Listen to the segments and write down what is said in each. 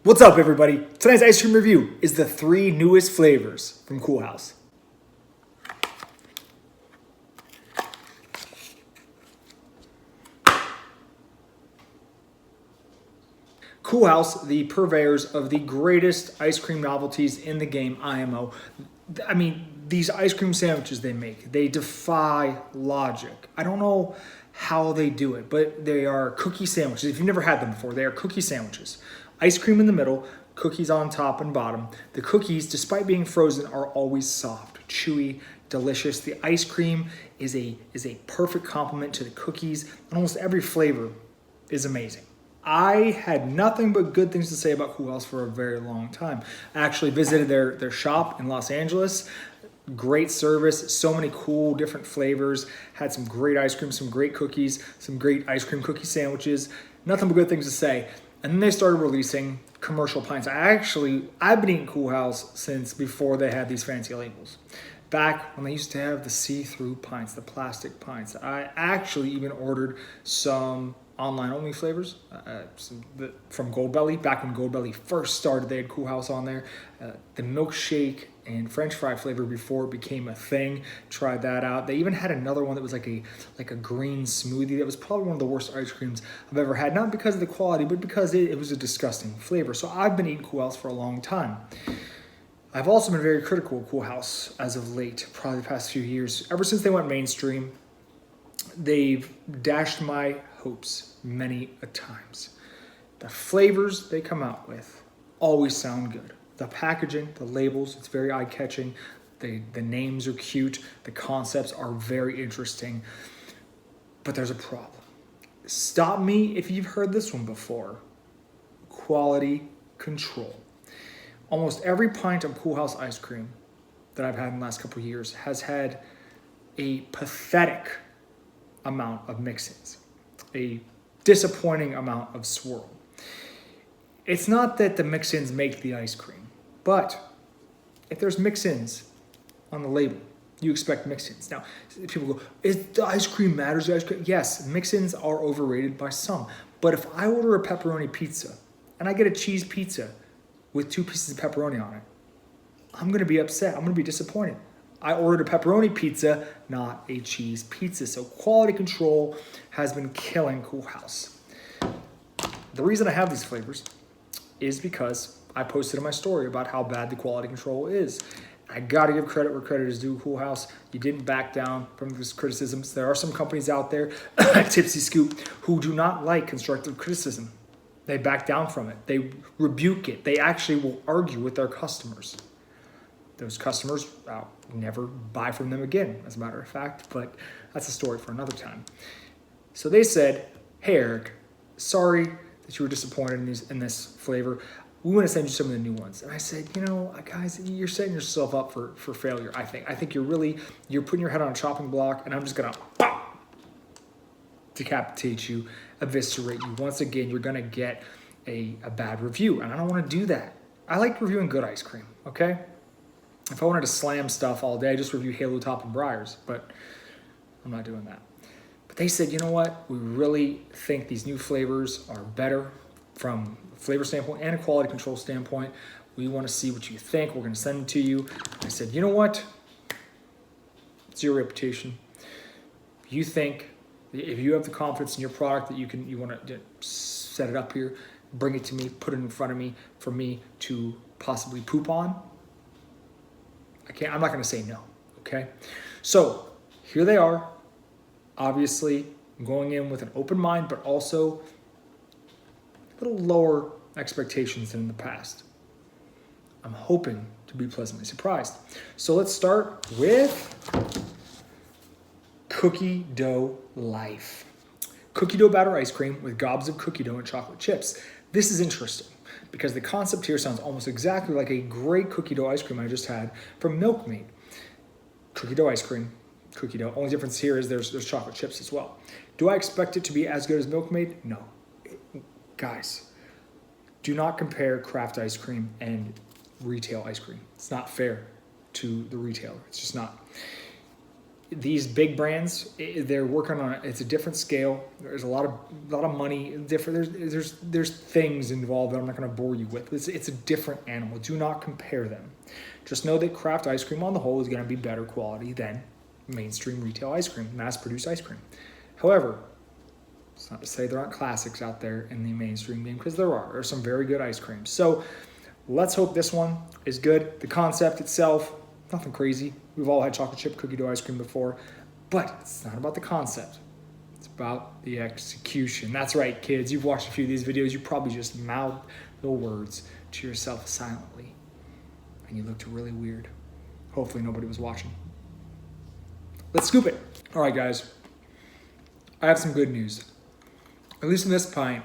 What's up, everybody? Tonight's ice cream review is the 3 newest flavors from Coolhaus. Coolhaus, the purveyors of the greatest ice cream novelties in the game, IMO. I mean, these ice cream sandwiches they make, they defy logic. I don't know how they do it, but they are cookie sandwiches. If you've never had them before, they are cookie sandwiches. Ice cream in the middle, cookies on top and bottom. The cookies, despite being frozen, are always soft, chewy, delicious. The ice cream is a perfect complement to the cookies, and almost every flavor is amazing. I had nothing but good things to say about Coolhaus for a very long time. I actually visited their shop in Los Angeles. Great service, so many cool different flavors. Had some great ice cream, some great cookies, some great ice cream cookie sandwiches. Nothing but good things to say. And then they started releasing commercial pints. I've been eating Coolhaus since before they had these fancy labels. Back when they used to have the see-through pints, the plastic pints. I actually even ordered some online-only flavors from Goldbelly. Back when Goldbelly first started, they had Coolhaus on there. The milkshake and French fry flavor before it became a thing. Tried that out. They even had another one that was like a green smoothie. That was probably one of the worst ice creams I've ever had. Not because of the quality, but because it was a disgusting flavor. So I've been eating Coolhaus for a long time. I've also been very critical of Coolhaus as of late, probably the past few years. Ever since they went mainstream, they've dashed my hopes many a times. The flavors they come out with always sound good. The packaging, the labels, it's very eye-catching. The names are cute. The concepts are very interesting. But there's a problem. Stop me if you've heard this one before. Quality control. Almost every pint of Coolhaus ice cream that I've had in the last couple of years has had a pathetic amount of mix-ins, a disappointing amount of swirl. It's not that the mix-ins make the ice cream, but if there's mix-ins on the label, you expect mix-ins. Now, people go, is the ice cream matters? The ice cream? Yes, mix-ins are overrated by some. But if I order a pepperoni pizza and I get a cheese pizza with 2 pieces of pepperoni on it, I'm going to be upset. I'm going to be disappointed. I ordered a pepperoni pizza, not a cheese pizza. So quality control has been killing Coolhaus. The reason I have these flavors is because I posted in my story about how bad the quality control is. I got to give credit where credit is due, Coolhaus. You didn't back down from these criticisms. There are some companies out there, Tipsy Scoop, who do not like constructive criticism. They back down from it. They rebuke it. They actually will argue with their customers. Those customers never buy from them again, as a matter of fact, but that's a story for another time. So they said, hey, Eric, sorry that you were disappointed in this flavor. We want to send you some of the new ones. And I said, guys, you're setting yourself up for failure, I think. I think you're putting your head on a chopping block, and I'm just going to decapitate you, eviscerate you. Once again, you're going to get a bad review, and I don't want to do that. I like reviewing good ice cream, okay? If I wanted to slam stuff all day, I'd just review Halo Top and Briars, but I'm not doing that. But they said, you know what? We really think these new flavors are better from a flavor standpoint and a quality control standpoint. We want to see what you think. We're going to send them to you. I said, you know what? It's your reputation. If you have the confidence in your product that you want to set it up here, bring it to me, put it in front of me for me to possibly poop on, I'm not going to say no, okay? So here they are. Obviously, going in with an open mind, but also a little lower expectations than in the past. I'm hoping to be pleasantly surprised. So let's start with Cookie Dough Life. Cookie dough batter ice cream with gobs of cookie dough and chocolate chips. This is interesting because the concept here sounds almost exactly like a great cookie dough ice cream I just had from Milkmaid. Cookie dough ice cream, cookie dough. Only difference here is there's chocolate chips as well. Do I expect it to be as good as Milkmaid? No. Guys, do not compare craft ice cream and retail ice cream. It's not fair to the retailer. It's just not. these big brands, they're working on it. It's a different scale. There's a lot of money. Different. There's things involved that I'm not going to bore you with. It's a different animal. Do not compare them. Just know that craft ice cream on the whole is going to be better quality than mainstream retail ice cream, mass-produced ice cream. However, it's not to say there aren't classics out there in the mainstream game, because there are. There's some very good ice creams. So let's hope this one is good. The concept itself, nothing crazy. We've all had chocolate chip cookie dough ice cream before, but it's not about the concept. It's about the execution. That's right, kids. You've watched a few of these videos. You probably just mouthed the words to yourself silently, and you looked really weird. Hopefully nobody was watching. Let's scoop it. All right, guys. I have some good news. At least in this pint,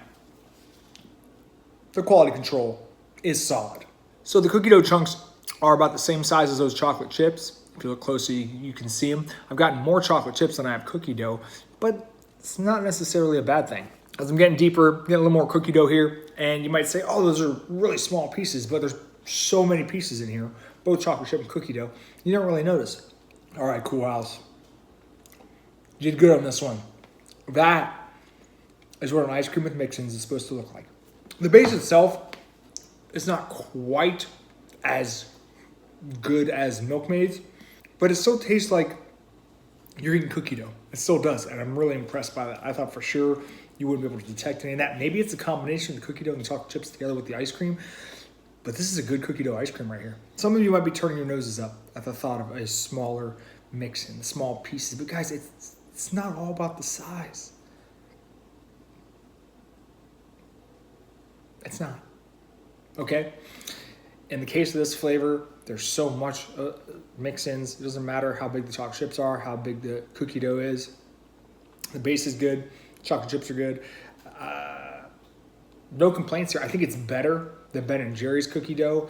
the quality control is solid. So the cookie dough chunks are about the same size as those chocolate chips. If you look closely, you can see them. I've gotten more chocolate chips than I have cookie dough, but it's not necessarily a bad thing. As I'm getting deeper, getting a little more cookie dough here, and you might say, oh, those are really small pieces, but there's so many pieces in here, both chocolate chip and cookie dough, you don't really notice. All right, Coolhaus. You did good on this one. That is what an ice cream with mix-ins is supposed to look like. The base itself is not quite as good as Milkmaid's, but it still tastes like you're eating cookie dough. It still does, and I'm really impressed by that. I thought for sure you wouldn't be able to detect any of that. Maybe it's a combination of the cookie dough and the chocolate chips together with the ice cream, but this is a good cookie dough ice cream right here. Some of you might be turning your noses up at the thought of a smaller mix-in, small pieces, but guys, it's not all about the size. It's not. Okay? In the case of this flavor, there's so much mix-ins. It doesn't matter how big the chocolate chips are, how big the cookie dough is. The base is good. Chocolate chips are good. No complaints here. I think it's better than Ben & Jerry's cookie dough,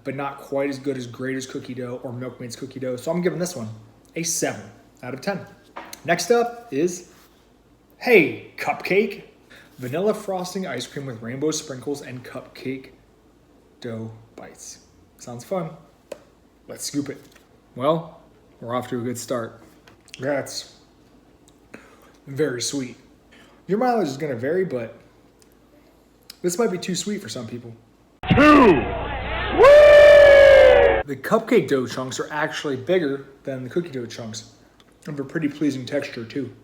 but not quite as good as Grater's cookie dough or Milkmaid's cookie dough. So I'm giving this one a 7 out of 10. Next up is, hey, Cupcake. Vanilla frosting ice cream with rainbow sprinkles and cupcake dough bites. Sounds fun. Let's scoop it. Well, we're off to a good start. That's very sweet. Your mileage is going to vary, but this might be too sweet for some people. 2! Woo! The cupcake dough chunks are actually bigger than the cookie dough chunks. And they're pretty pleasing texture too.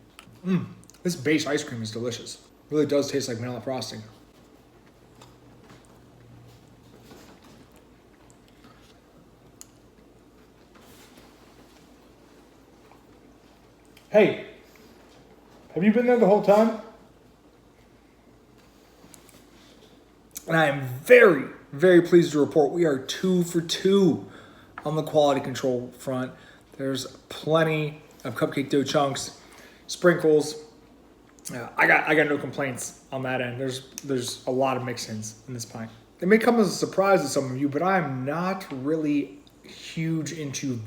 This base ice cream is delicious. It really does taste like vanilla frosting. Hey, have you been there the whole time? And I am very, very pleased to report we are 2 for 2 on the quality control front. There's plenty of cupcake dough chunks, sprinkles. I got no complaints on that end. There's a lot of mix-ins in this pint. It may come as a surprise to some of you, but I'm not really huge into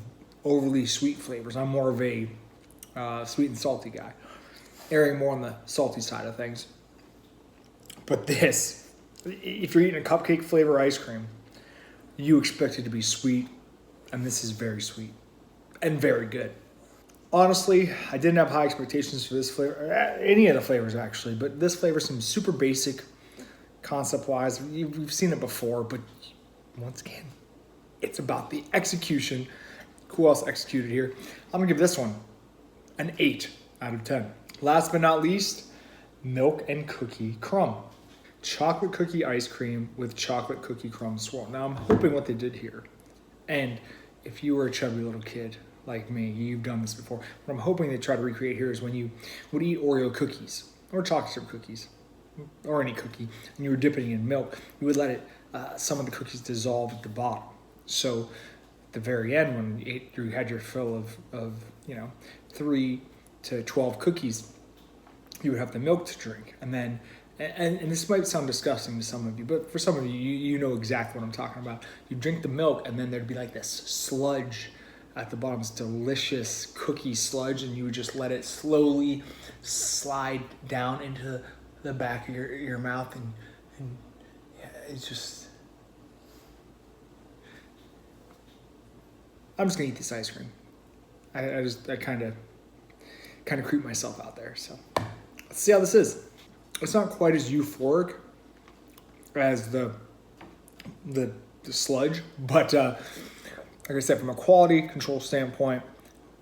overly sweet flavors. I'm more of a sweet and salty guy, erring more on the salty side of things. But this, if you're eating a cupcake flavor ice cream, you expect it to be sweet, and this is very sweet and very good. Honestly, I didn't have high expectations for this flavor, any of the flavors actually, but this flavor seems super basic concept-wise. We've seen it before, but once again, it's about the execution. Coolhaus executed here. I'm gonna give this one an 8 out of 10. Last but not least, milk and cookie crumb. Chocolate cookie ice cream with chocolate cookie crumb swirl. Now I'm hoping what they did here, and if you were a chubby little kid like me, you've done this before. What I'm hoping they try to recreate here is when you would eat Oreo cookies or chocolate chip cookies or any cookie, and you were dipping it in milk, you would let it, some of the cookies dissolve at the bottom. So at the very end, when you had your fill of 3 to 12 cookies, you would have the milk to drink. And then, and this might sound disgusting to some of you, but for some of you, you know exactly what I'm talking about. You drink the milk, and then there'd be like this sludge at the bottom, this delicious cookie sludge, and you would just let it slowly slide down into the back of your mouth, and yeah, it's just, I'm just gonna eat this ice cream. I kind of creep myself out there. So let's see how this is. It's not quite as euphoric as the sludge, but like I said, from a quality control standpoint,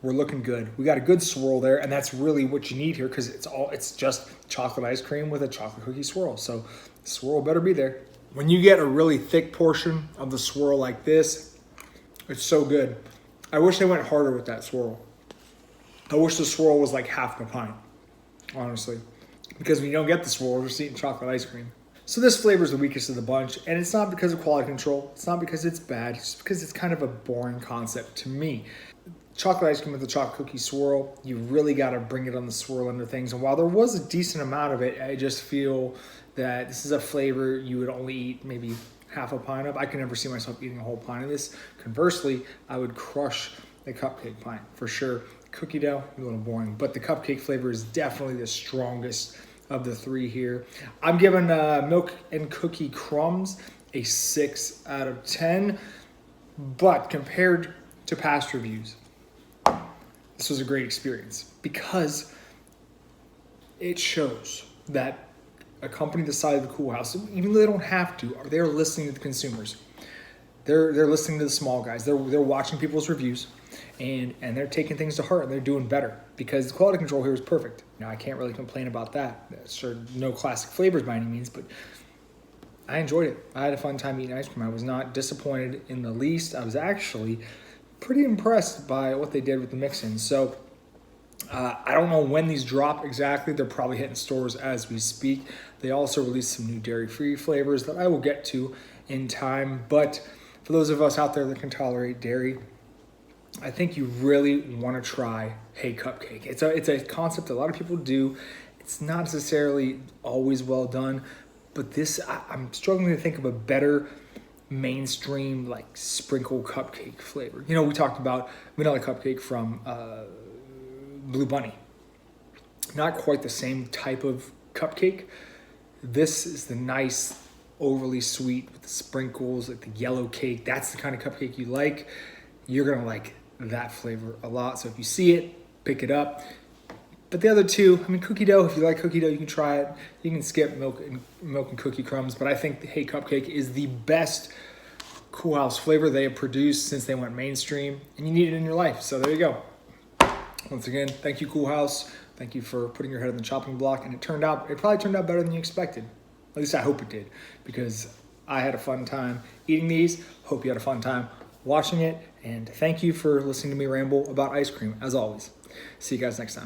we're looking good. We got a good swirl there, and that's really what you need here because it's just chocolate ice cream with a chocolate cookie swirl. So the swirl better be there. When you get a really thick portion of the swirl like this, it's so good. I wish they went harder with that swirl. I wish the swirl was like half a pint, honestly, because when you don't get the swirl, you're just eating chocolate ice cream. So this flavor is the weakest of the bunch, and it's not because of quality control. It's not because it's bad. It's just because it's kind of a boring concept to me. Chocolate ice cream with a chocolate cookie swirl, you really got to bring it on the swirl end of things. And while there was a decent amount of it, I just feel that this is a flavor you would only eat maybe half a pint of. I can never see myself eating a whole pint of this. Conversely, I would crush the cupcake pint for sure. Cookie dough, a little boring, but the cupcake flavor is definitely the strongest of the three here. I'm giving Milk and Cookie Crumbs a 6 out of 10, but compared to past reviews, this was a great experience because it shows that a company the size of the Coolhaus, even though they don't have to, they're listening to the consumers. They're listening to the small guys. They're watching people's reviews, and they're taking things to heart, and they're doing better because the quality control here is perfect. Now, I can't really complain about that. Sure, no classic flavors by any means, but I enjoyed it. I had a fun time eating ice cream. I was not disappointed in the least. I was actually pretty impressed by what they did with the mix-in. So I don't know when these drop exactly. They're probably hitting stores as we speak. They also released some new dairy-free flavors that I will get to in time. But for those of us out there that can tolerate dairy, I think you really want to try Hey Cupcake. It's a concept that a lot of people do. It's not necessarily always well done, but this, I'm struggling to think of a better mainstream like sprinkle cupcake flavor. You know, we talked about vanilla cupcake from Blue Bunny. Not quite the same type of cupcake. This is the nice, overly sweet with the sprinkles, like the yellow cake. That's the kind of cupcake you like. You're gonna like that flavor a lot. So if you see it, pick it up. But the other two, I mean, cookie dough, if you like cookie dough, you can try it. You can skip milk and cookie crumbs, but I think the Hey Cupcake is the best Coolhaus flavor they have produced since they went mainstream, and you need it in your life. So there you go. Once again, thank you, Coolhaus. Thank you for putting your head on the chopping block, and it probably turned out better than you expected. At least I hope it did, because I had a fun time eating these. Hope you had a fun time watching it, and thank you for listening to me ramble about ice cream, as always. See you guys next time.